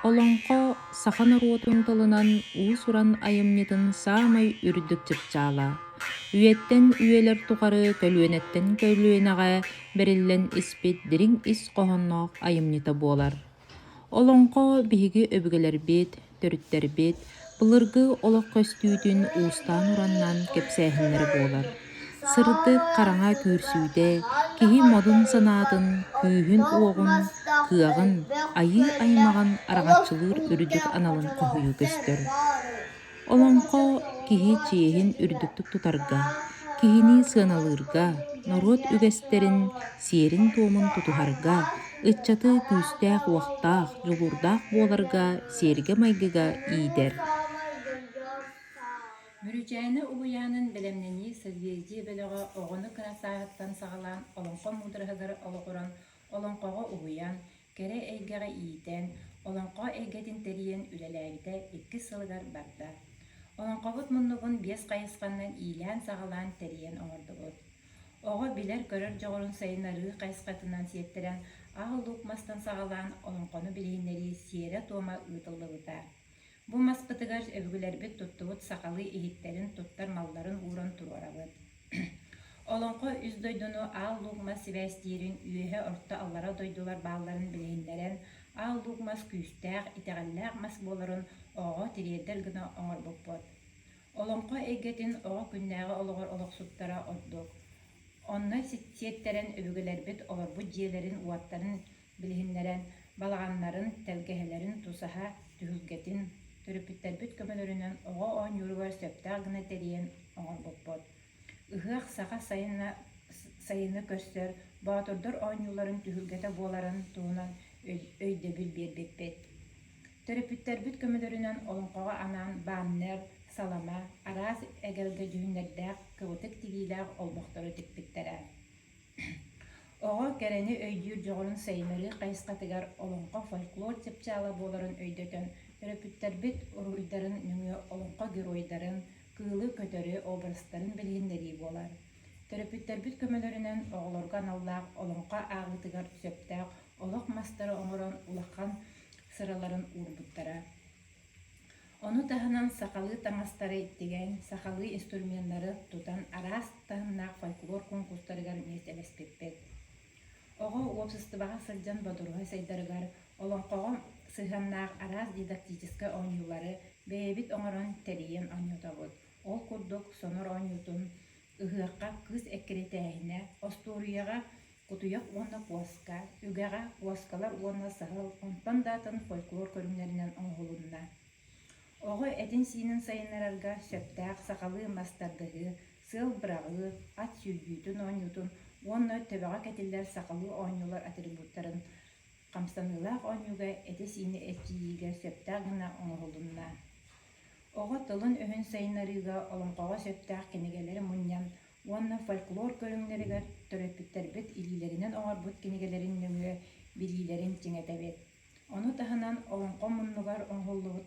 Олонқо сахан оруотун тылынан уус уран айымнитын саамай үрдүк чыпчаала. Үйеттен үйелер тухары көлүөнеттен көлүөнага бериллен испит дириң ис қоһонноох айымнита буолар. Олонқо биһиги өбүгелер бит, төрүттер бит, былыргы олох көстүүтүн уустаан ураннан кепсээһиннер буолар. Сырдык караңа күүрсүүтэ, киһи модун санаатын, күүһүн уоҕун, кыаҕын, айыы аймаҕан араҕаччылыыр үрдүк аналын хоһуйу көстөр. Олонхо киһи чиэһин үрдүктүк тутарга, киһини сыаналыырга, норуот үгэстерин сиэрин туомун тутуһарга, ыччаты күүстээх уохтаах, дьулуурдаах буоларга, сиэргэ майгыга иидэр. Мүрүчээни улуяанын белемнени сырдиэжии бөлөҕө оҕону кырасааһыттан саҕалаан олонхо муудурахыгар олоҕуран, олонхоҕо улуян, кэрэ эйгэҕэ иитэн, олонхо эйгэтин тэриэн үлэлээбитэ икки сылыгар барда. Олонхобут муннугун биэс хайысханнан иилээн саҕалаан тэриэн оҥордубут. Оҕо билэр көрөр дьоҕорун сайынарыы хайысхатынан сиэттерэн ааллуук мастан саҕалаан олонхону билиһиннери сиэрэ туома ыытыллыбыта. Бу маспытыгар өбүгүлэрбит туттубут сакалы иһиттерин туттар малларын ууран туруорабыт. Олонхо үс дойдуну ааллуугмас сибээстиирин үөһэ орто аллара дойдулар баалларын билиһиннэрэн ааллуугмас күүстээх, итэҕэллээх мас буоларын оҕо тириэрдэр гына оҥорбуппут. Олонхо эйгэтин оҕо күннээҕи олоҕор олохсуттара ордук. Онно сиэттерэн өбүгүлэрбит олорбут дьиэлэрин уаттарын билиһиннэрэн балаҕаннарын, тэлгэһэлэрин тусаһа түһүлгэтин төрүпүттэрбит көмөлөрүнөн оҕо оонньууругар сөптөөх гына тэриэн оҥорбуппут. Ыһыах саха сайыны көстөр, баатурдар оонньууларын түһүлгэтэ буоларын туунан өйдөбүл биэрбиппит. Төрүпүттэрбит көмөлөрүнөн олонхоҕо анаан бааннер, салама, араас эгелгэ дьүһүннэрдээх кыбытык тигиилээх олмохтору тикпиттэрэ. Оҕо кэрэни өйдүүр дьоҕорун сайынарыы хайысхатыгар олонхо фольклор чыпчаала буоларын өйдөтөн төрөпүттэрбит уруйдарын нүҥүө олонхо геройдарын, кыылы көтөрү образтарын билиһиннэрии буолар. Төрөпүттэрбит көмөлөрүнөн оҕолорго аналлаах олонхо ааҕытыгар сөптөөх олох мастары оҥорон улахан сыраларын уурбуттара. Ону таһынан сахалыы таҥастары иттигэн, сахалыы инструментнары тутан араас таһыннаах фольклор конкурстарыгар миэс элеспиппит. Оҕо уопсыстыбаҕа сылдьан бодуруһа сайдарыгар олонхоҕо сыһаннаах араас дидактическа ооньуулары бэйэбит оҥорон тэриэн оонньуутабыт. Ол курдук сонор оонньуутун ыһыахха кыыс эккиритээһинэ, остуурuyаҕа кутуйах уонна куоска, үгэҕэ куоскалар уонна саһыл, онтон даатын фольклор көрүҥнэринэн оҥоһулунна. Оҕо этин сиинин сайыннарарга сөптөөх сахалыы мастардыһыы, сыл быраҕыы, ат сүүргүүтүн оонньуутун уонна төбөҕө кэтиллэр сахалыы оонньуулар атрибуттарын хамсанылаах оонньууга эти сиини эччиийигэ сөптөөх гына оҥоһулунна. Оҕо тылын өһүн сайыннарыыга олонхоҕо сөптөөх кинигэлери мунньан, уонна фольклор көрүҥнэригэр төрөпүттэрбит илиилэринэн оҥорбут кинигэлэрин нүҥүө билиилэрин тиҥэтэбит. Ону таһынан олонхо муннугар оҥоһуллубут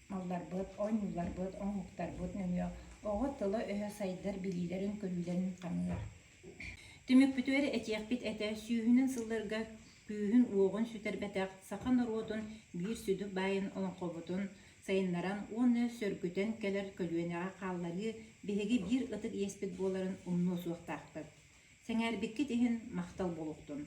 малларбыт, оонньууларбыт, оҥуктарбыт нүҥүө оҕо тыла өһө сайдар билиилэрин көрүүлэрин хаҥыар. Түмүкпүтүөр этиэхпит этэ сүүһүнэн сылларга күүһүн уоҕун сүтэрбэтээх саха норуотун биир сүдүк баайын олонхобутун сайыннаран уонна сөргүтэн кэлэр көлүөнэҕэ хаалларыы биһиги биир ытык иэспит буоларын умнуу суохтаахпыт. Сэҥээрбиккит иһин махтал болуктун.